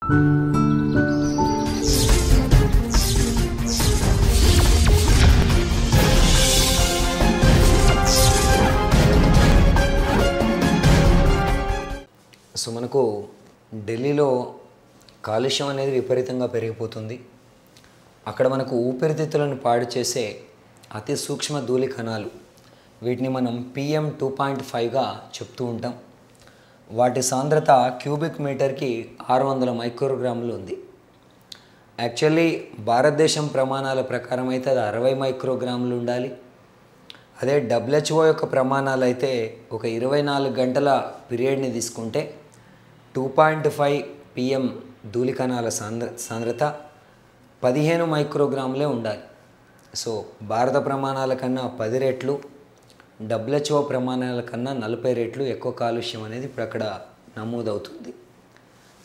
So మనకు ఢిల్లీలో కాలుష్యం అనేది విపరీతంగా పెరిగిపోతుంది. అక్కడ మనకు ఊపిరితిత్తులను పాడు చేసే అతి సూక్ష్మ ధూళి కణాలు, వీటిని మనం PM2.5గా చెప్తూ ఉంటాం. వాటి సాంద్రత క్యూబిక్ మీటర్కి 600 మైక్రోగ్రాములు ఉంది. యాక్చువల్లీ భారతదేశం ప్రమాణాల ప్రకారం అయితే అది 60 మైక్రోగ్రాములు ఉండాలి. అదే WHO యొక్క ప్రమాణాలు అయితే ఒక 24 గంటల పీరియడ్ని తీసుకుంటే 2.5 PM ధూళి కణాల సాంద్రత 15 మైక్రోగ్రాములే ఉండాలి. సో భారత ప్రమాణాల కన్నా 10 రెట్లు, WHO ప్రమాణాల కన్నా 40 రెట్లు ఎక్కువ కాలుష్యం అనేది ఇప్పుడు అక్కడ నమోదవుతుంది.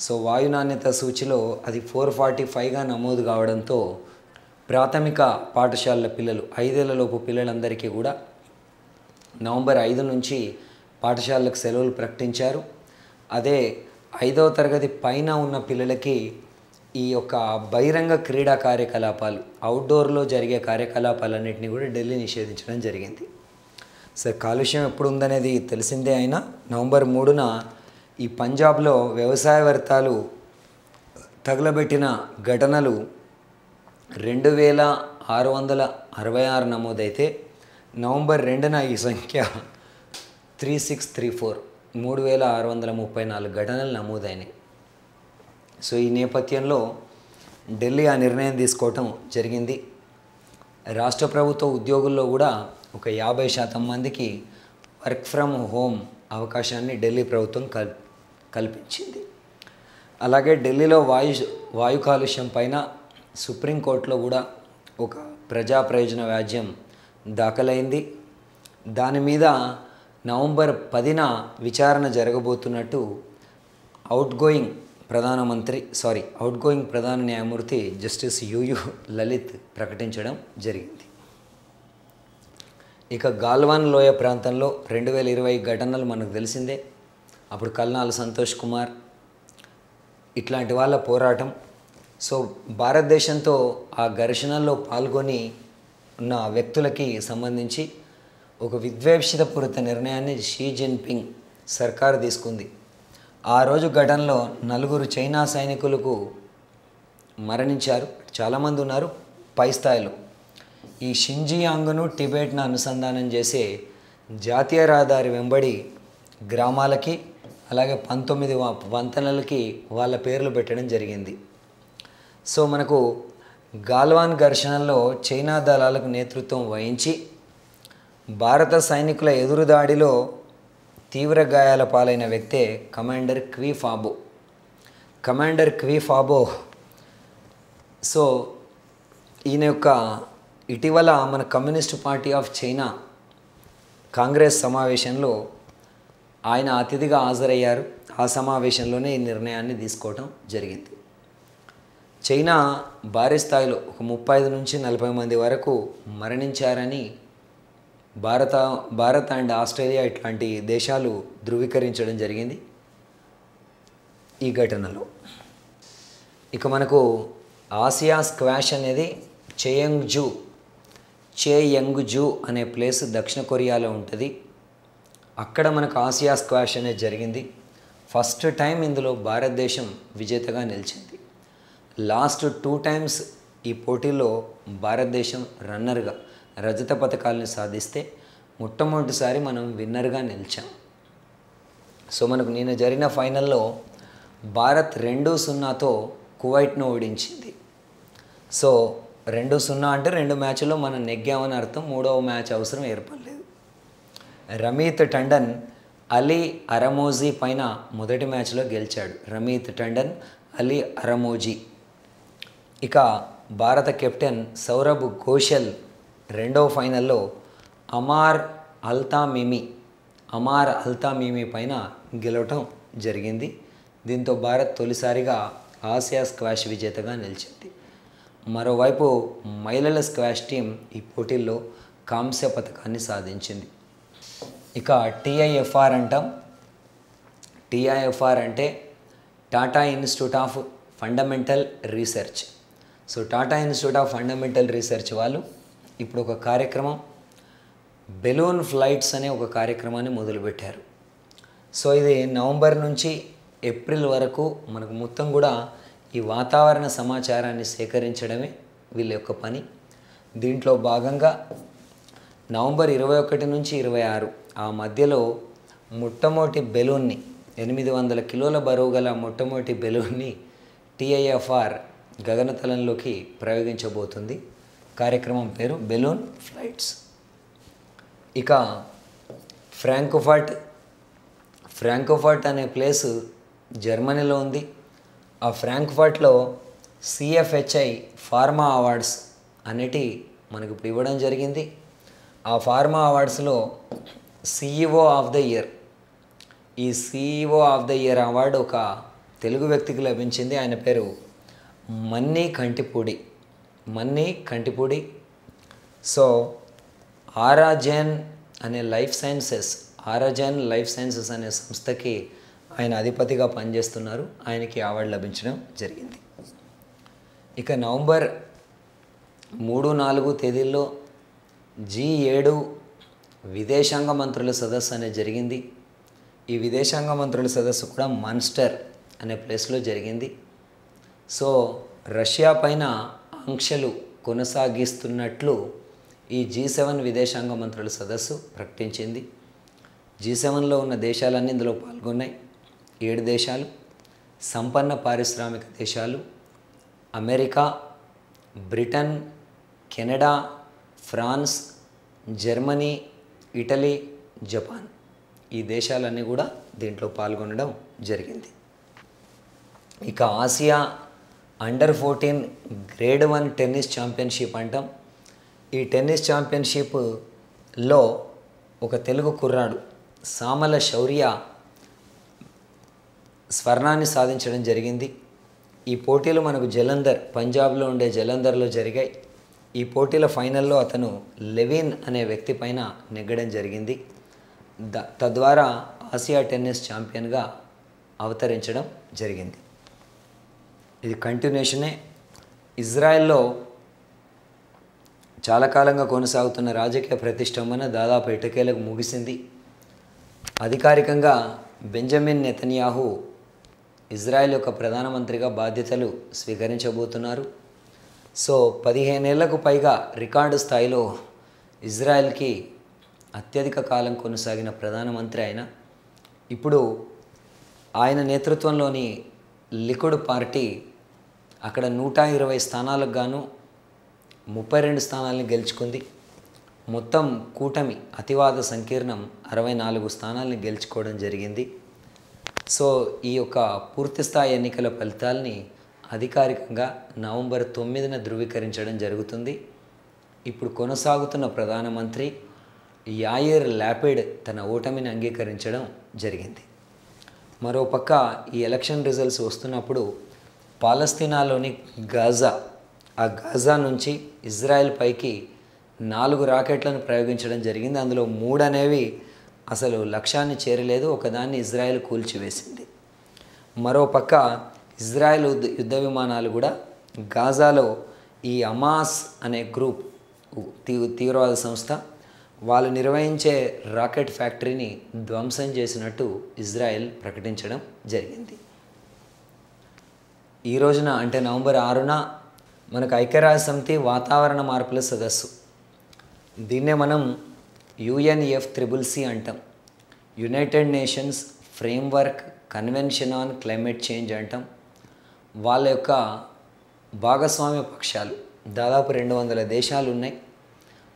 సో వాయు నాణ్యత సూచిలో అది 445గా నమోదు కావడంతో ప్రాథమిక పాఠశాలల పిల్లలు, 5 ఏళ్లలోపు పిల్లలందరికీ కూడా నవంబర్ 5 నుంచి పాఠశాలకు సెలవులు ప్రకటించారు. అదే 5వ తరగతి పైన ఉన్న పిల్లలకి ఈ యొక్క బహిరంగ క్రీడా కార్యకలాపాలు, అవుట్డోర్లో జరిగే కార్యకలాపాలన్నింటినీ కూడా ఢిల్లీ నిషేధించడం జరిగింది. సరే, కాలుష్యం ఎప్పుడు ఉందనేది తెలిసిందే. అయినా నవంబర్ 3న ఈ పంజాబ్లో వ్యవసాయ వ్యర్థాలు తగలబెట్టిన ఘటనలు 2666 నమోదైతే నవంబర్ 2న ఈ సంఖ్య 3634, 3634 ఘటనలు నమోదైనాయి. సో ఈ నేపథ్యంలో ఢిల్లీ ఆ నిర్ణయం తీసుకోవటం జరిగింది. రాష్ట్ర ప్రభుత్వ ఉద్యోగుల్లో కూడా ఒక 50% మందికి వర్క్ ఫ్రమ్ హోమ్ అవకాశాన్ని ఢిల్లీ ప్రభుత్వం కల్పించింది. అలాగే ఢిల్లీలో వాయు కాలుష్యం పైన సుప్రీంకోర్టులో కూడా ఒక ప్రజా ప్రయోజన వ్యాజ్యం దాఖలైంది. దాని మీద నవంబర్ 10న విచారణ జరగబోతున్నట్టు అవుట్ గోయింగ్ ప్రధాన న్యాయమూర్తి జస్టిస్ యుయు లలిత్ ప్రకటించడం జరిగింది. ఇక గాల్వాన్ లోయ ప్రాంతంలో 2020 ఘటనలు మనకు తెలిసిందే. అప్పుడు కల్నాల్ సంతోష్ కుమార్ ఇట్లాంటి వాళ్ళ పోరాటం. సో భారతదేశంతో ఆ ఘర్షణల్లో పాల్గొని ఉన్న వ్యక్తులకి సంబంధించి ఒక విద్వేషితపూరిత నిర్ణయాన్ని షీ జిన్పింగ్ సర్కారు తీసుకుంది. ఆ రోజు ఘటనలో 4 చైనా సైనికులకు మరణించారు. చాలామంది ఉన్నారు పై స్థాయిలో. ఈ షింజియాంగ్ను టిబెట్ను అనుసంధానం చేసే జాతీయ రహదారి వెంబడి గ్రామాలకి అలాగే 19 వంతెనలకి వాళ్ళ పేర్లు పెట్టడం జరిగింది. సో మనకు గాల్వాన్ ఘర్షణలో చైనా దళాలకు నేతృత్వం వహించి భారత సైనికుల ఎదురుదాడిలో తీవ్ర గాయాల పాలైన వ్యక్తే కమాండర్ క్వి ఫాబో. సో ఈయన యొక్క ఇటీవల మన communist party of China Congress సమావేశంలో ఆయన అతిథిగా హాజరయ్యారు. ఆ సమావేశంలోనే ఈ నిర్ణయాన్ని తీసుకోవడం జరిగింది. చైనా భారీ స్థాయిలో ఒక 35 నుంచి 40 మంది వరకు మరణించారని భారత్ అండ్ ఆస్ట్రేలియా ఇట్లాంటి దేశాలు ధృవీకరించడం జరిగింది ఈ ఘటనలో. ఇక మనకు ఆసియా స్క్వాష్ అనేది చేయంగ్జూ అనే ప్లేస్ దక్షిణ కొరియాలో ఉంటుంది. అక్కడ మనకు ఆసియా స్క్వాష్ అనేది జరిగింది. ఫస్ట్ టైం ఇందులో భారతదేశం విజేతగా నిలిచింది. లాస్ట్ 2 టైమ్స్ ఈ పోటీలో భారతదేశం రన్నర్గా రజత పథకాలను సాధిస్తే మొట్టమొదటిసారి మనం విన్నర్గా నిలిచాం. సో మనకు నిన్న జరిగిన ఫైనల్లో భారత్ 2-0తో కువైట్ను ఓడించింది. సో 2-0 అంటే 2 మ్యాచ్ల్లో మనం నెగ్గామని అర్థం. 3వ మ్యాచ్ అవసరం ఏర్పడలేదు. రమీత్ టండన్ అలీ అరమోజీ పైన మొదటి మ్యాచ్లో గెలిచాడు. రమీత్ టండన్, అలీ అరమోజీ. ఇక భారత కెప్టెన్ సౌరభ్ ఘోషల్ రెండవ ఫైనల్లో అమార్ అల్తామిమి పైన గెలవటం జరిగింది. దీంతో భారత్ తొలిసారిగా ఆసియా స్క్వాష్ విజేతగా నిలిచింది. మరోవైపు మహిళల స్క్వాష్ టీం ఈ పోటీల్లో కాంస్య పథకాన్ని సాధించింది. ఇక టీఐఎఫ్ఆర్ అంటాం. టీఐఎఫ్ఆర్ అంటే Tata institute of fundamental research. So Tata institute of fundamental research వాళ్ళు ఇప్పుడు ఒక కార్యక్రమం బెలూన్ ఫ్లైట్స్ అనే ఒక కార్యక్రమాన్ని మొదలుపెట్టారు. సో ఇది నవంబర్ నుంచి ఏప్రిల్ వరకు మనకు మొత్తం కూడా ఈ వాతావరణ సమాచారాన్ని సేకరించడమే వీళ్ళ యొక్క పని. దీంట్లో భాగంగా నవంబర్ 21 నుంచి 26 ఆ మధ్యలో మొట్టమొదటి బెలూన్ని 800 కిలోల బరువు గల మొట్టమొదటి బెలూన్ని టిఐఎఫ్ఆర్ గగనతలంలోకి ప్రయోగించబోతుంది. కార్యక్రమం పేరు బెలూన్ ఫ్లైట్స్. ఇక ఫ్రాంక్ఫర్ట్ అనే ప్లేసు జర్మనీలో ఉంది. ఆ ఫ్రాంక్ఫర్ట్లో సిఎఫ్హెచ్ఐ ఫార్మా అవార్డ్స్ అనేటి మనకి ఇప్పుడు ఇవ్వడం జరిగింది. ఆ ఫార్మా అవార్డ్స్లో సిఇఓ ఆఫ్ ద ఇయర్, ఈ CEO of the year award ఒక తెలుగు వ్యక్తికి లభించింది. ఆయన పేరు Manni Kantipudi. So Aragen life sciences అనే సంస్థకి ఆయన అధిపతిగా పనిచేస్తున్నారు. ఆయనకి అవార్డు లభించడం జరిగింది. ఇక నవంబర్ 3-4 తేదీల్లో G7 విదేశాంగ మంత్రుల సదస్సు అనేది జరిగింది. ఈ విదేశాంగ మంత్రుల సదస్సు కూడా మాన్స్టర్ అనే ప్లేస్లో జరిగింది. సో రష్యా పైన ఆంక్షలు కొనసాగిస్తున్నట్లు ఈ G7 విదేశాంగ మంత్రుల సదస్సు ప్రకటించింది. G7లో ఉన్న దేశాలన్నీ ఇందులో పాల్గొన్నాయి. 7 దేశాలు, సంపన్న పారిశ్రామిక దేశాలు, America, Britain, Canada, France, Germany, Italy, Japan, ఈ దేశాలన్నీ కూడా దీంట్లో పాల్గొనడం జరిగింది. ఇక ఆసియా అండర్-14 గ్రేడ్ 1 టెన్నిస్ ఛాంపియన్షిప్ అంటాం. ఈ టెన్నిస్ ఛాంపియన్షిప్లో ఒక తెలుగు కుర్రాడు సామల శౌర్య స్వర్ణాన్ని సాధించడం జరిగింది. ఈ పోటీలు మనకు పంజాబ్లో ఉండే జలంధర్లో జరిగాయి. ఈ పోటీల ఫైనల్లో అతను లెవిన్ అనే వ్యక్తి పైన నెగ్గడం జరిగింది. తద్వారా ఆసియా టెన్నిస్ ఛాంపియన్గా అవతరించడం జరిగింది. ఇది కంటిన్యూషనే. ఇజ్రాయెల్లో చాలా కాలంగా కొనసాగుతున్న రాజకీయ ప్రతిష్టంభన దాదాపు ఎట్టకేలకు ముగిసింది. అధికారికంగా బెంజమిన్ నెతన్యాహు ఇజ్రాయెల్ యొక్క ప్రధానమంత్రిగా బాధ్యతలు స్వీకరించబోతున్నారు. సో 15 ఏళ్లకు పైగా రికార్డు స్థాయిలో ఇజ్రాయెల్కి అత్యధిక కాలం కొనసాగిన ప్రధానమంత్రి ఆయన. ఇప్పుడు ఆయన నేతృత్వంలోని లికుడ్ పార్టీ అక్కడ 120 స్థానాలకు గాను 32 స్థానాలని గెలుచుకుంది. మొత్తం కూటమి అతివాద సంకీర్ణం 64 స్థానాలని గెలుచుకోవడం జరిగింది. సో ఈ యొక్క పూర్తిస్థాయి ఎన్నికల ఫలితాలని అధికారికంగా నవంబర్ 9న ధృవీకరించడం జరుగుతుంది. ఇప్పుడు కొనసాగుతున్న ప్రధానమంత్రి యాయిర్ ల్యాపిడ్ తన ఓటమిని అంగీకరించడం జరిగింది. మరోపక్క ఈ ఎలక్షన్ రిజల్ట్స్ వస్తున్నప్పుడు పాలస్తీనాలోని గాజా నుంచి ఇజ్రాయెల్ పైకి 4 రాకెట్లను ప్రయోగించడం జరిగింది. అందులో 3 అనేవి అసలు లక్ష్యాన్ని చేరలేదు. ఒకదాన్ని ఇజ్రాయెల్ కూల్చివేసింది. మరోపక్క ఇజ్రాయెల్ యుద్ధ విమానాలు కూడా గాజాలో ఈ హమాస్ అనే గ్రూప్ తీవ్రవాద సంస్థ వాళ్ళు నిర్వహించే రాకెట్ ఫ్యాక్టరీని ధ్వంసం చేసినట్టు ఇజ్రాయెల్ ప్రకటించడం జరిగింది. ఈ రోజున అంటే నవంబర్ 6న మనకు ఐక్యరాజ్యసమితి వాతావరణ మార్పుల సదస్సు, దీన్నే మనం UNFCCC అంటాం. United nations framework convention on climate change అంటాం. వాళ్ళ యొక్క భాగస్వామ్య పక్షాలు దాదాపు 200 దేశాలు ఉన్నాయి.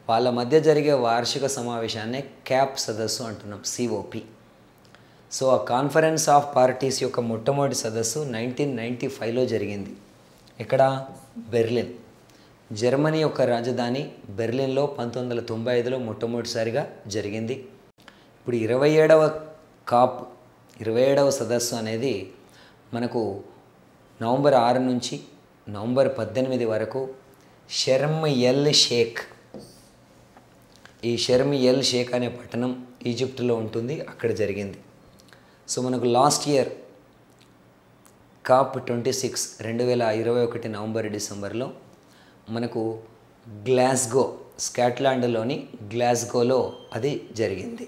వాళ్ళ మధ్య జరిగే వార్షిక సమావేశాన్ని క్యాప్ సదస్సు అంటున్నాం, COP. సో ఆ కాన్ఫరెన్స్ ఆఫ్ పార్టీస్ యొక్క మొట్టమొదటి సదస్సు 1995లో జరిగింది. ఇక్కడ బెర్లిన్, జర్మనీ యొక్క రాజధాని బెర్లిన్లో 1995లో మొట్టమొదటిసారిగా జరిగింది. ఇప్పుడు 27వ సదస్సు అనేది మనకు నవంబర్ 6 నుంచి నవంబర్ 18 వరకు షర్మ్ ఎల్ షేక్, ఈ షర్మ్ ఎల్ షేక్ అనే పట్టణం ఈజిప్ట్లో ఉంటుంది, అక్కడ జరిగింది. సో మనకు లాస్ట్ ఇయర్ COP26 2021 నవంబర్ డిసెంబర్లో మనకు గ్లాస్గో, స్కాట్లాండ్లోని గ్లాస్గోలో అది జరిగింది.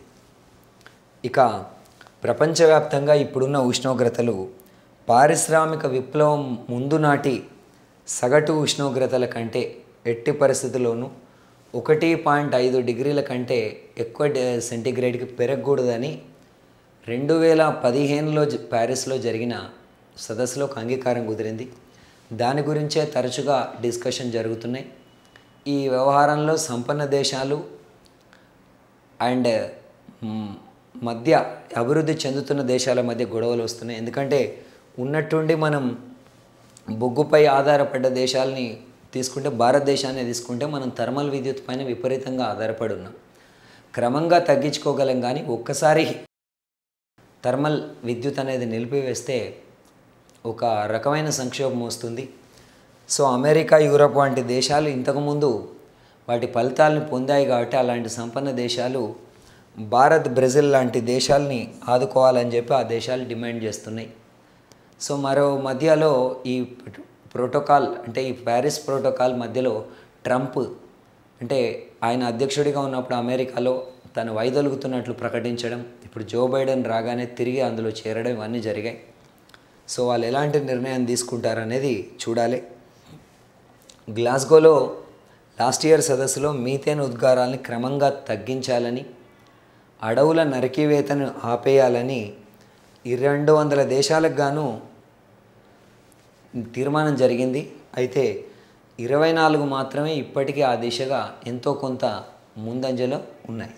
ఇక ప్రపంచవ్యాప్తంగా ఇప్పుడున్న ఉష్ణోగ్రతలు పారిశ్రామిక విప్లవం ముందు నాటి సగటు ఉష్ణోగ్రతల కంటే ఎట్టి పరిస్థితుల్లోనూ 1.5 డిగ్రీల కంటే ఎక్కువ సెంటీగ్రేడ్కి పెరగకూడదని 2015లో ప్యారిస్లో జరిగిన సదస్సులో ఒక అంగీకారం కుదిరింది. దాని గురించే తరచుగా డిస్కషన్ జరుగుతున్నాయి. ఈ వ్యవహారంలో సంపన్న దేశాలు అండ్ మధ్య అభివృద్ధి చెందుతున్న దేశాల మధ్య గొడవలు వస్తున్నాయి. ఎందుకంటే ఉన్నట్టుండి మనం బొగ్గుపై ఆధారపడ్డ దేశాలని తీసుకుంటే, భారతదేశాన్ని తీసుకుంటే మనం థర్మల్ విద్యుత్ పైన విపరీతంగా ఆధారపడి ఉన్నాం. క్రమంగా తగ్గించుకోగలం, కానీ ఒక్కసారి థర్మల్ విద్యుత్ అనేది నిలిపివేస్తే ఒక రకమైన సంక్షోభం వస్తుంది. సో అమెరికా, యూరప్ వంటి దేశాలు ఇంతకుముందు వాటి ఫలితాలను పొందాయి కాబట్టి అలాంటి సంపన్న దేశాలు భారత్, బ్రెజిల్ లాంటి దేశాలని ఆదుకోవాలని చెప్పి ఆ దేశాలు డిమాండ్ చేస్తున్నాయి. సో మరో మధ్యలో ఈ ప్రోటోకాల్, అంటే ఈ ప్యారిస్ ప్రోటోకాల్ మధ్యలో ట్రంప్, అంటే ఆయన అధ్యక్షుడిగా ఉన్నప్పుడు అమెరికాలో తను వైదొలుగుతున్నట్లు ప్రకటించడం, ఇప్పుడు జో బైడెన్ రాగానే తిరిగి అందులో చేరడం, ఇవన్నీ జరిగాయి. సో వాళ్ళు ఎలాంటి నిర్ణయం తీసుకుంటారనేది చూడాలి. గ్లాస్గోలో లాస్ట్ ఇయర్ సదస్సులో మీథేన్ ఉద్గారాలని క్రమంగా తగ్గించాలని, అడవుల నరికివేతను ఆపేయాలని 200 దేశాలకు గాను తీర్మానం జరిగింది. అయితే 24 మాత్రమే ఇప్పటికీ ఆ దిశగా ఎంతో కొంత ముందంజలో ఉన్నాయి.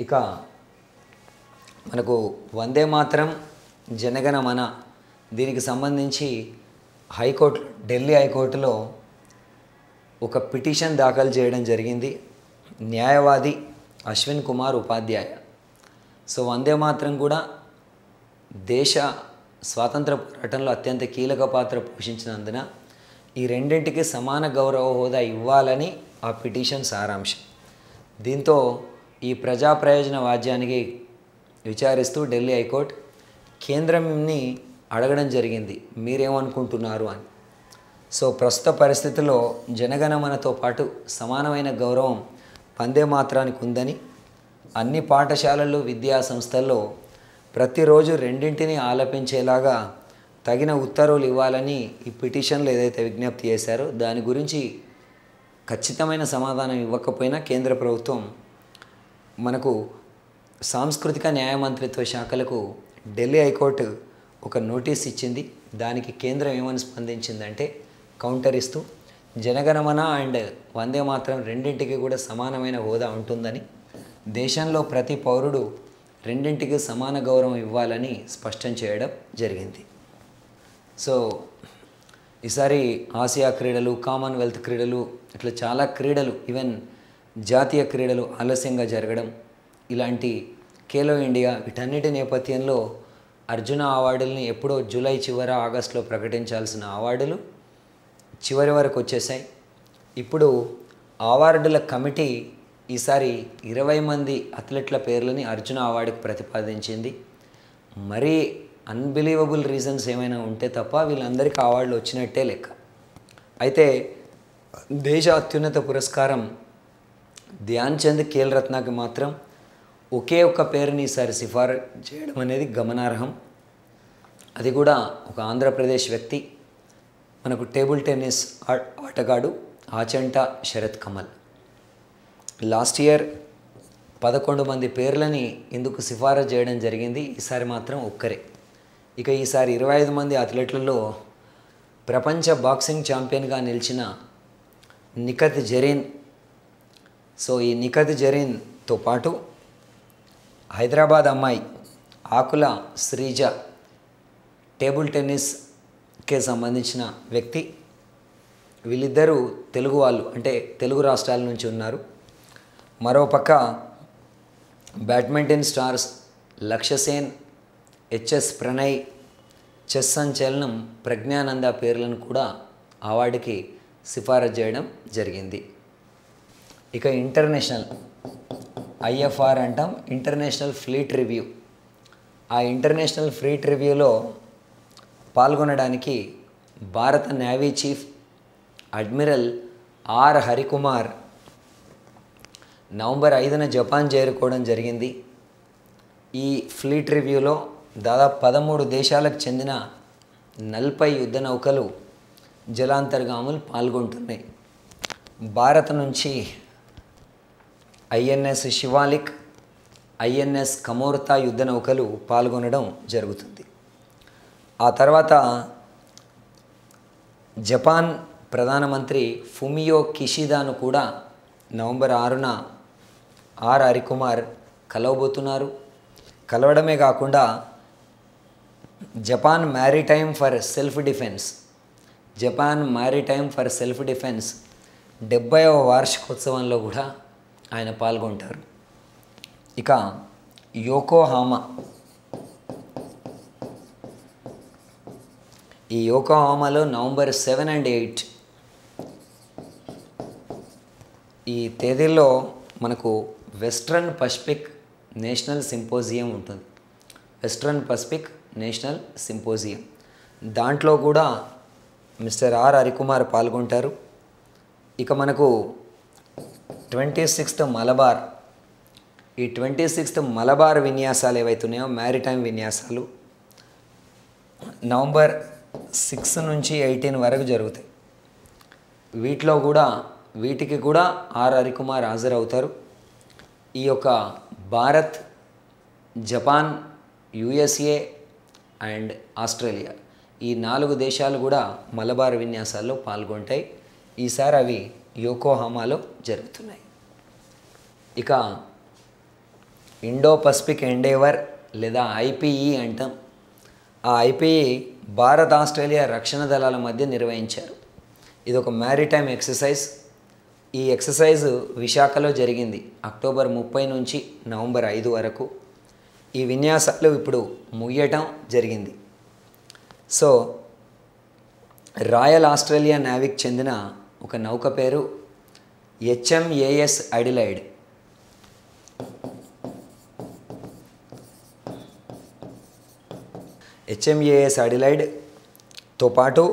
ఇక మనకు వందే మాతరం, జనగణమన దీనికి సంబంధించి హైకోర్టు, ఢిల్లీ హైకోర్టులో ఒక పిటిషన్ దాఖలు చేయడం జరిగింది. న్యాయవాది అశ్విన్ కుమార్ ఉపాధ్యాయ. సో వందే మాతరం కూడా దేశ స్వాతంత్ర పోరాటంలో అత్యంత కీలక పాత్ర పోషించినందున ఈ రెండింటికి సమాన గౌరవ హోదా ఇవ్వాలని ఆ పిటిషన్ సారాంశం. దీంతో ఈ ప్రజా ప్రయోజన వాద్యానికి విచారిస్తూ ఢిల్లీ హైకోర్టు కేంద్రంని అడగడం జరిగింది, మీరేమనుకుంటున్నారు అని. సో ప్రస్తుత పరిస్థితుల్లో జనగణమనతో పాటు సమానమైన గౌరవం వందే మాతరానికి ఉందని, అన్ని పాఠశాలలు, విద్యా సంస్థల్లో ప్రతిరోజు రెండింటిని ఆలపించేలాగా తగిన ఉత్తర్వులు ఇవ్వాలని ఈ పిటిషన్లు ఏదైతే విజ్ఞప్తి చేశారో దాని గురించి ఖచ్చితమైన సమాధానం ఇవ్వకపోయినా కేంద్ర ప్రభుత్వం మనకు సాంస్కృతిక న్యాయ మంత్రిత్వ శాఖలకు ఢిల్లీ హైకోర్టు ఒక నోటీస్ ఇచ్చింది. దానికి కేంద్రం ఏమని స్పందించిందంటే, కౌంటర్ ఇస్తూ జనగణమన అండ్ వందే మాతరం రెండింటికి కూడా సమానమైన హోదా ఉంటుందని, దేశంలో ప్రతి పౌరుడు రెండింటికి సమాన గౌరవం ఇవ్వాలని స్పష్టం చేయడం జరిగింది. సో ఈసారి ఆసియా క్రీడలు, కామన్వెల్త్ క్రీడలు, ఇట్లా చాలా క్రీడలు, ఈవెన్ జాతీయ క్రీడలు ఆలస్యంగా జరగడం, ఇలాంటి ఖేలో ఇండియా, వీటన్నిటి నేపథ్యంలో అర్జున అవార్డుల్ని ఎప్పుడో జూలై చివర, ఆగస్టులో ప్రకటించాల్సిన అవార్డులు చివరి వరకు వచ్చేసాయి. ఇప్పుడు అవార్డుల కమిటీ ఈసారి 20 మంది అథ్లెట్ల పేర్లని అర్జున అవార్డుకి ప్రతిపాదించింది. మరీ అన్బిలీవబుల్ రీజన్స్ ఏమైనా ఉంటే తప్ప వీళ్ళందరికీ అవార్డులు వచ్చినట్టే లెక్క. అయితే దేశ అత్యున్నత పురస్కారం ధ్యాన్ చంద్ ఖేల్ రత్నకి మాత్రం ఒకే ఒక్క పేరుని ఈసారి సిఫారు చేయడం అనేది గమనార్హం. అది కూడా ఒక ఆంధ్రప్రదేశ్ వ్యక్తి, మనకు టేబుల్ టెన్నిస్ ఆటగాడు ఆచంట శరత్ కమల్. లాస్ట్ ఇయర్ 11 మంది పేర్లని ఇందుకు సిఫారసు చేయడం జరిగింది, ఈసారి మాత్రం ఒక్కరే. ఇక ఈసారి 25 మంది అథ్లెట్లలో ప్రపంచ బాక్సింగ్ ఛాంపియన్గా నిలిచిన నిఖత్ జరీన్. సో ఈ నిఖత్ జరీన్తో పాటు హైదరాబాద్ అమ్మాయి ఆకుల శ్రీజ, టేబుల్ టెన్నిస్కి సంబంధించిన వ్యక్తి. వీళ్ళిద్దరూ తెలుగు వాళ్ళు, అంటే తెలుగు రాష్ట్రాల నుంచి ఉన్నారు. మరోపక్క badminton stars Lakshya Sen, HS Prannoy, chess సంచలనం ప్రజ్ఞానంద పేర్లను కూడా అవార్డుకి సిఫారసు చేయడం జరిగింది. ఇక ఇంటర్నేషనల్ ఐఎఫ్ఆర్ అంటాం, ఇంటర్నేషనల్ ఫ్లీట్ రివ్యూ. ఆ ఇంటర్నేషనల్ ఫ్లీట్ రివ్యూలో పాల్గొనడానికి భారత navy chief admiral R Harikumar November 5న జపాన్ చేరుకోవడం జరిగింది. ఈ ఫ్లీట్ రివ్యూలో దాదాపు 13 దేశాలకు చెందిన 40 యుద్ధ నౌకలు జలాంతర్గాములు పాల్గొంటున్నాయి. భారత్ నుంచి ఐఎన్ఎస్ శివాలిక్, ఐఎన్ఎస్ కమోర్తా యుద్ధ నౌకలు పాల్గొనడం జరుగుతుంది. ఆ తర్వాత జపాన్ ప్రధానమంత్రి ఫుమియో కిషిదాను కూడా నవంబర్ 6న ఆర్ హరికుమార్ కలవబోతున్నారు. కలవడమే కాకుండా Japan maritime for self defence 70వ వార్షికోత్సవంలో కూడా ఆయన పాల్గొంటారు. ఇక యోకోహామా, ఈ యోకోహామాలో నవంబర్ 7 and 8 ఈ తేదీల్లో మనకు వెస్ట్రన్ పసిఫిక్ నేషనల్ సింపోజియం ఉంటుంది. వెస్ట్రన్ పసిఫిక్ నేషనల్ సింపోజియం, దాంట్లో కూడా మిస్టర్ ఆర్ హరికుమార్ పాల్గొంటారు. ఇక మనకు 26th మలబార్, ఈ 26th మలబార్ విన్యాసాలు ఏవైతున్నాయో మ్యారిటైమ్ విన్యాసాలు నవంబర్ 6 నుంచి 18 వరకు జరుగుతాయి. వీటికి కూడా ఆర్ హరికుమార్ హాజరవుతారు. ఈ యొక్క Bharat, Japan, USA and Australia ఈ 4 దేశాలు కూడా మలబార్ విన్యాసాల్లో పాల్గొంటాయి. ఈసారి అవి యోకోహామాలో జరుగుతున్నాయి. ఇక ఇండో పసిఫిక్ ఎండేవర్ లేదా ఐపీఈ అంటాం. ఆ ఐపీఈ భారత్ ఆస్ట్రేలియా రక్షణ దళాల మధ్య నిర్వహించారు. ఇది ఒక మ్యారిటైమ్ ఎక్సర్సైజ్. ఈ ఎక్సర్సైజ్ విశాఖలో జరిగింది అక్టోబర్ 30 నుంచి నవంబర్ 5 వరకు. ఈ విన్యాసాలు ఇప్పుడు ముగియటం జరిగింది. సో రాయల్ ఆస్ట్రేలియా నేవీకి చెందిన ఒక నౌక పేరు HMAS అడిలైడ్. HMAS అడిలైడ్తో పాటు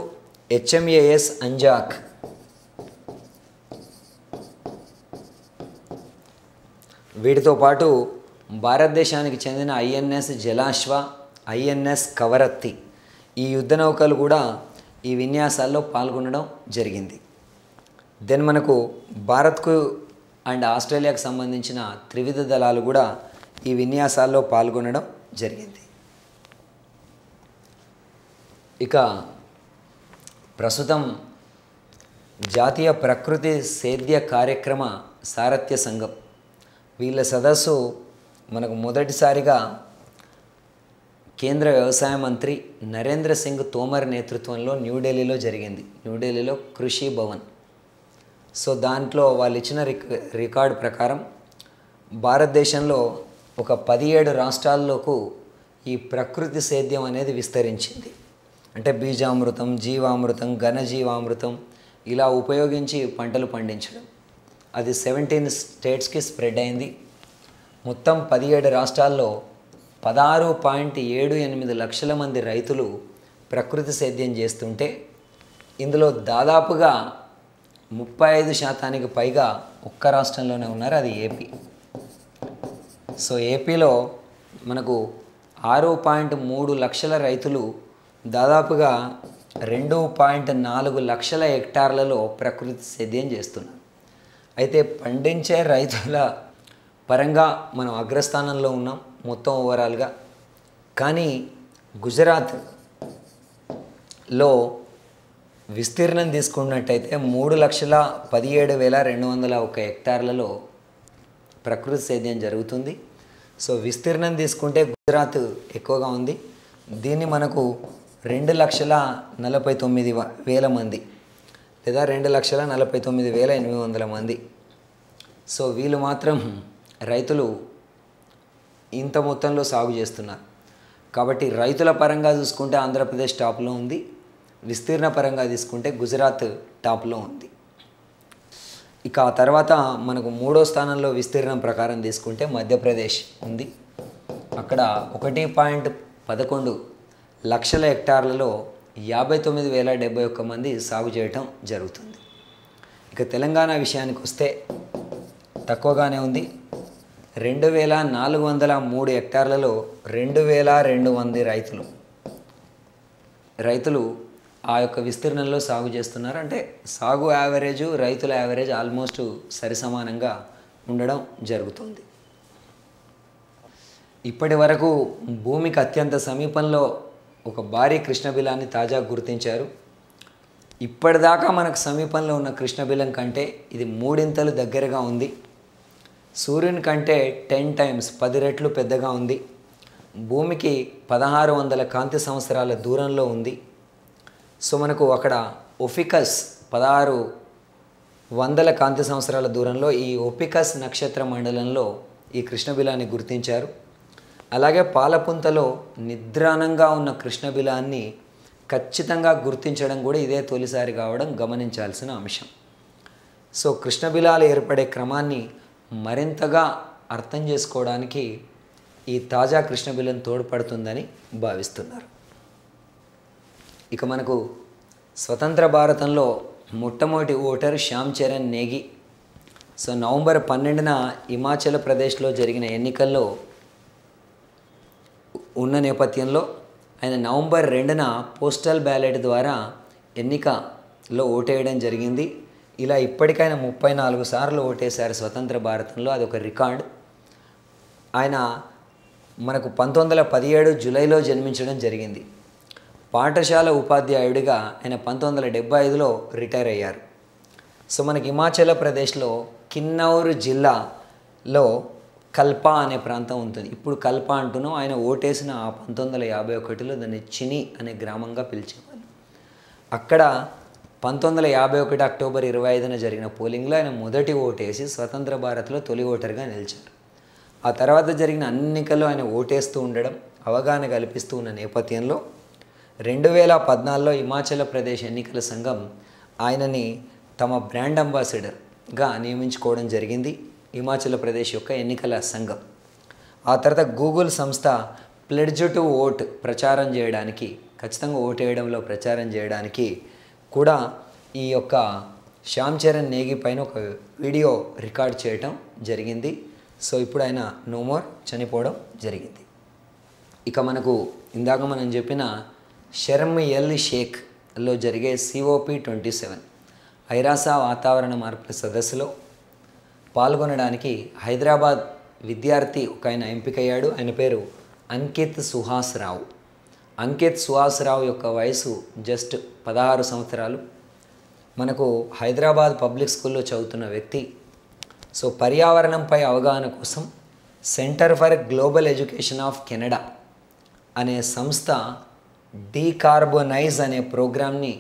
HMAS అంజాక్, వీటితో పాటు భారతదేశానికి చెందిన ఐఎన్ఎస్ జలాశ్వ, ఐఎన్ఎస్ కవరత్తి ఈ యుద్ధ నౌకలు కూడా ఈ విన్యాసాల్లో పాల్గొనడం జరిగింది. దెన్ మనకు భారత్కు అండ్ ఆస్ట్రేలియాకు సంబంధించిన త్రివిధ దళాలు కూడా ఈ విన్యాసాల్లో పాల్గొనడం జరిగింది. ఇక ప్రస్తుతం జాతీయ ప్రకృతి సేద్య కార్యక్రమ సారథ్య సంఘం వీళ్ళ సదస్సు మనకు మొదటిసారిగా కేంద్ర వ్యవసాయ మంత్రి నరేంద్ర సింగ్ తోమర్ నేతృత్వంలో న్యూఢిల్లీలో జరిగింది. న్యూఢిల్లీలో కృషి భవన్. సో దాంట్లో వాళ్ళు ఇచ్చిన రికార్డు ప్రకారం భారతదేశంలో ఒక 17 రాష్ట్రాల్లోకి ఈ ప్రకృతి సేద్యం అనేది విస్తరించింది. అంటే బీజామృతం, జీవామృతం, ఘనజీవామృతం ఇలా ఉపయోగించి పంటలు పండించడం. అది 17 స్టేట్స్కి స్ప్రెడ్ అయింది. మొత్తం 17 రాష్ట్రాల్లో 16.78 లక్షల మంది రైతులు ప్రకృతి సేద్యం చేస్తుంటే ఇందులో దాదాపుగా 35% పైగా ఒక్క రాష్ట్రంలోనే ఉన్నారు, అది ఏపీ. సో ఏపీలో మనకు 6.3 లక్షల రైతులు దాదాపుగా 2.4 లక్షల హెక్టార్లలో ప్రకృతి సేద్యం చేస్తున్నారు. అయితే పండించే రైతుల పరంగా మనం అగ్రస్థానంలో ఉన్నాం మొత్తం ఓవరాల్గా. కానీ గుజరాత్లో విస్తీర్ణం తీసుకున్నట్టయితే 3,17,201 హెక్టార్లలో ప్రకృతి సేద్యం జరుగుతుంది. సో విస్తీర్ణం తీసుకుంటే గుజరాత్ ఎక్కువగా ఉంది. దీన్ని మనకు 2,49,000 మంది లేదా 2,49,800 మంది. సో వీళ్ళు మాత్రం రైతులు ఇంత మొత్తంలో సాగు చేస్తున్నారు. కాబట్టి రైతుల పరంగా చూసుకుంటే ఆంధ్రప్రదేశ్ టాప్లో ఉంది, విస్తీర్ణ పరంగా తీసుకుంటే గుజరాత్ టాప్లో ఉంది. ఇక ఆ తర్వాత మనకు 3వ స్థానంలో విస్తీర్ణం ప్రకారం తీసుకుంటే మధ్యప్రదేశ్ ఉంది. అక్కడ 1.11 లక్షల హెక్టార్లలో 59,071 మంది సాగు చేయటం జరుగుతుంది. ఇక తెలంగాణ విషయానికి వస్తే తక్కువగానే ఉంది. 2,403 హెక్టార్లలో 2,200 రైతులు ఆ యొక్క విస్తీర్ణంలో సాగు చేస్తున్నారు. అంటే సాగు యావరేజ్, రైతుల యావరేజ్ ఆల్మోస్ట్ సరిసమానంగా ఉండడం జరుగుతుంది. ఇప్పటి వరకు భూమికి అత్యంత సమీపంలో ఒక భారీ కృష్ణబిలాన్ని తాజా గుర్తించారు. ఇప్పటిదాకా మనకు సమీపంలో ఉన్న కృష్ణబిలం కంటే ఇది 3 దగ్గరగా ఉంది. సూర్యుని కంటే 10 టైమ్స్ 10 రెట్లు పెద్దగా ఉంది. భూమికి 1600 కాంతి సంవత్సరాల దూరంలో ఉంది. సో మనకు అక్కడ ఒఫికస్ 1600 కాంతి సంవత్సరాల దూరంలో ఈ ఒఫికస్ నక్షత్ర మండలంలో ఈ కృష్ణబిలాన్ని గుర్తించారు. అలాగే పాలపుంతలో నిద్రాణంగా ఉన్న కృష్ణబిలాన్ని ఖచ్చితంగా గుర్తించడం కూడా ఇదే తొలిసారి కావడం గమనించాల్సిన అంశం. సో కృష్ణబిలాలు ఏర్పడే క్రమాన్ని మరింతగా అర్థం చేసుకోవడానికి ఈ తాజా కృష్ణబిలం తోడ్పడుతుందని భావిస్తున్నారు. ఇక మనకు స్వతంత్ర భారతంలో మొట్టమొదటి voter Shyam Charan Negi. So November 12న హిమాచల్ ప్రదేశ్లో జరిగిన ఎన్నికల్లో ఉన్న నేపథ్యంలో ఆయన నవంబర్ 2న పోస్టల్ బ్యాలెట్ ద్వారా ఎన్నికలో ఓటేయడం జరిగింది. ఇలా ఇప్పటికైనా 34 సార్లు ఓటేశారు స్వతంత్ర భారతంలో. అదొక రికార్డ్. ఆయన మనకు 1917 జూలైలో జన్మించడం జరిగింది. పాఠశాల ఉపాధ్యాయుడిగా ఆయన 1975లో రిటైర్ అయ్యారు. సో మనకి హిమాచల్ ప్రదేశ్లో కిన్నౌర్ జిల్లాలో కల్పా అనే ప్రాంతం ఉంటుంది. ఇప్పుడు కల్పా అంటున్నాం. ఆయన ఓటేసిన 1951లో దాన్ని చిని అనే గ్రామంగా పిలిచేవాళ్ళు. అక్కడ 1951 అక్టోబర్ 25న జరిగిన పోలింగ్లో ఆయన మొదటి ఓటేసి స్వతంత్ర భారత్లో తొలి ఓటర్గా నిలిచారు. ఆ తర్వాత జరిగిన అన్ని ఎన్నికల్లో ఆయన ఓటేస్తూ ఉండడం, అవగాహన కల్పిస్తూ ఉన్న నేపథ్యంలో 2014లో హిమాచల్ ప్రదేశ్ ఎన్నికల సంఘం ఆయనని తమ బ్రాండ్ అంబాసిడర్గా నియమించుకోవడం జరిగింది. హిమాచల్ ప్రదేశ్ యొక్క ఎన్నికల సంఘం. ఆ తర్వాత గూగుల్ సంస్థ ప్లెడ్జ్ టు ఓట్ ప్రచారం చేయడానికి, ఖచ్చితంగా ఓటేయడంలో ప్రచారం చేయడానికి కూడా ఈ యొక్క శ్యామ్ చరణ్ నేగి పైన ఒక వీడియో రికార్డ్ చేయటం జరిగింది. సో ఇప్పుడు ఆయన నో మోర్ చనిపోవడం జరిగింది. ఇక మనకు ఇందాక మనం చెప్పిన షర్మ్ ఎల్ షేఖ్లో జరిగే COP27 ఐరాస వాతావరణ మార్పుల సదస్సులో పాల్గొనడానికి హైదరాబాద్ విద్యార్థి ఒక ఆయన ఎంపికయ్యాడు. ఆయన పేరు అంకిత్ సుహాస్ రావు. అంకిత్ సుహాస్ రావు యొక్క వయసు జస్ట్ 16 సంవత్సరాలు. మనకు హైదరాబాద్ పబ్లిక్ స్కూల్లో చదువుతున్న వ్యక్తి. సో పర్యావరణంపై అవగాహన కోసం centre for global education of Canada అనే సంస్థ డీకార్బోనైజ్ అనే ప్రోగ్రామ్ని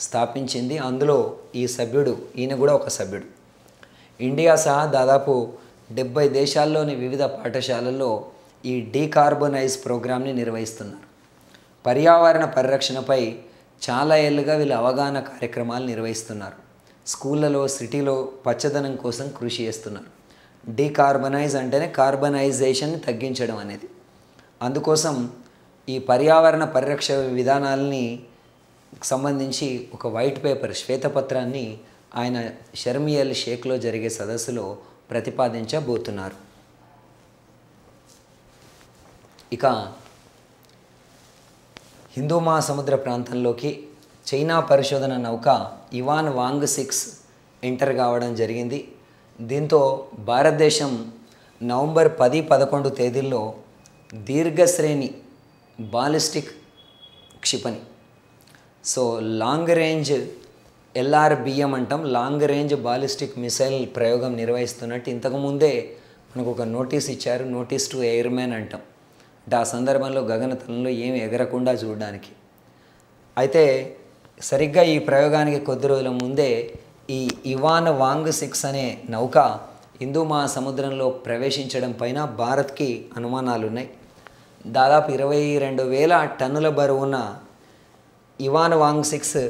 స్థాపించింది. అందులో ఈయన కూడా ఒక సభ్యుడు. ఇండియా సహా దాదాపు 70 దేశాల్లోని వివిధ పాఠశాలల్లో ఈ డీకార్బోనైజ్ ప్రోగ్రామ్ని నిర్వహిస్తున్నారు. పర్యావరణ పరిరక్షణపై చాలా ఏళ్ళుగా వీళ్ళు అవగాహన కార్యక్రమాలు నిర్వహిస్తున్నారు. స్కూళ్ళలో, సిటీలో పచ్చదనం కోసం కృషి చేస్తున్నారు. డీకార్బనైజ్ అంటేనే కార్బనైజేషన్ని తగ్గించడం అనేది. అందుకోసం ఈ పర్యావరణ పరిరక్షణ విధానాలని సంబంధించి ఒక వైట్ పేపర్, శ్వేతపత్రాన్ని ఆయన షర్మ్ ఎల్ షేఖ్లో జరిగే సదస్సులో ప్రతిపాదించబోతున్నారు. ఇక హిందూ మహాసముద్ర ప్రాంతంలోకి చైనా పరిశోధన నౌక ఇవాన్ వాంగ్ 6 ఎంటర్ కావడం జరిగింది. దీంతో భారతదేశం నవంబర్ 10, 11 తేదీల్లో దీర్ఘశ్రేణి బాలిస్టిక్ క్షిపణి, సో లాంగ్ రేంజ్ LRBM అంటాం, లాంగ్ రేంజ్ బాలిస్టిక్ మిసైల్ ప్రయోగం నిర్వహిస్తున్నట్టు ఇంతకుముందే మనకు ఒక నోటీస్ ఇచ్చారు. నోటీస్ టు ఎయిర్మెన్ అంటాం. అంటే ఆ సందర్భంలో గగనతలంలో ఏమి ఎగరకుండా చూడడానికి. అయితే సరిగ్గా ఈ ప్రయోగానికి కొద్ది రోజుల ముందే ఈ ఇవాన్ వాంగ్ 6 అనే నౌక హిందూ మహాసముద్రంలో ప్రవేశించడం పైన భారత్కి అనుమానాలు ఉన్నాయి. దాదాపు 22,000 టన్నుల బరువున్న ఇవాన్ వాంగ్ 6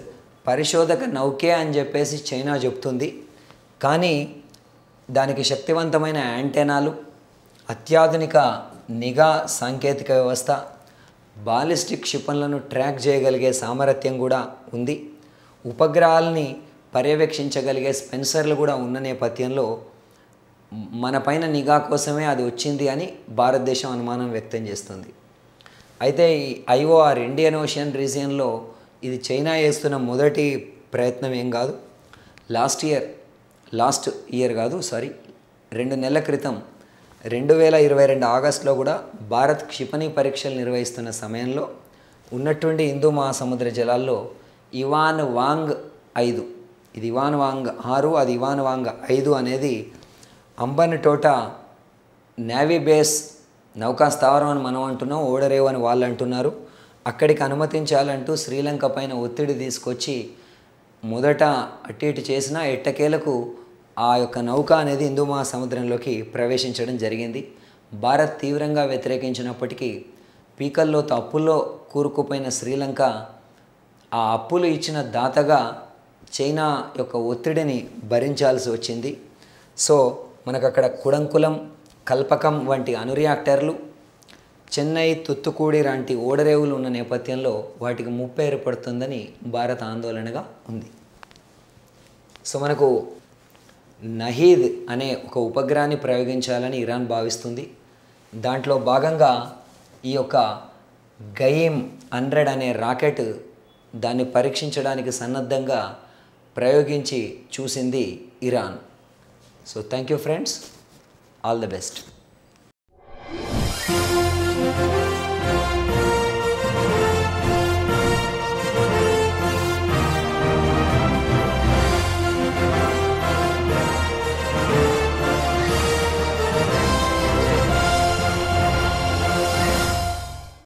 పరిశోధక నౌకే అని చెప్పేసి చైనా చెప్తుంది. కానీ దానికి శక్తివంతమైన యాంటెనాలు, అత్యాధునిక నిఘా సాంకేతిక వ్యవస్థ, బాలిస్టిక్ క్షిపణులను ట్రాక్ చేయగలిగే సామర్థ్యం కూడా ఉంది. ఉపగ్రహాలని పర్యవేక్షించగలిగే స్పెన్సర్లు కూడా ఉన్న నేపథ్యంలో మన పైన నిఘా కోసమే అది వచ్చింది అని భారతదేశం అనుమానం వ్యక్తం చేస్తుంది. అయితే ఈ IOR ఇండియన్ ఓషన్ రీజియన్లో ఇది చైనా చేస్తున్న మొదటి ప్రయత్నం ఏం కాదు. లాస్ట్ ఇయర్ కాదు 2 నెలల క్రితం 2022 ఆగస్టులో కూడా భారత్ క్షిపణి పరీక్షలు నిర్వహిస్తున్న సమయంలో ఉన్నటువంటి హిందూ మహాసముద్ర జలాల్లో ఇవాన్ వాంగ్ 5, ఇది ఇవాన్ వాంగ్ 6, అది ఇవాన్ వాంగ్ 5 అనేది అంబన్టోట నేవీ బేస్ నౌకా స్థావరం అని మనం అంటున్నాం, ఓడరేవు అని వాళ్ళు అంటున్నారు. అక్కడికి అనుమతించాలంటూ శ్రీలంక పైన ఒత్తిడి తీసుకొచ్చి మొదట అటు ఇటు చేసిన ఎట్టకేలకు ఆ యొక్క నౌక అనేది హిందూ మహాసముద్రంలోకి ప్రవేశించడం జరిగింది. భారత్ తీవ్రంగా వ్యతిరేకించినప్పటికీ పీకల్లో అప్పుల్లో కూరుకుపోయిన శ్రీలంక ఆ అప్పులు ఇచ్చిన దాతగా చైనా యొక్క ఒత్తిడిని భరించాల్సి వచ్చింది. సో మనకు అక్కడ కుడంకులం, కల్పకం వంటి అణురియాక్టర్లు, చెన్నై, తుత్తుకూడి లాంటి ఓడరేవులు ఉన్న నేపథ్యంలో వాటికి ముప్పు ఏర్పడుతుందని భారత ఆందోళనగా ఉంది. సో మనకు నహీద్ అనే ఒక ఉపగ్రహాన్ని ప్రయోగించాలని ఇరాన్ భావిస్తుంది. దాంట్లో భాగంగా ఈ యొక్క గయీమ్ 100 అనే రాకెట్ దాన్ని పరీక్షించడానికి సన్నద్ధంగా ప్రయోగించి చూసింది Iran. So thank you friends, all the best.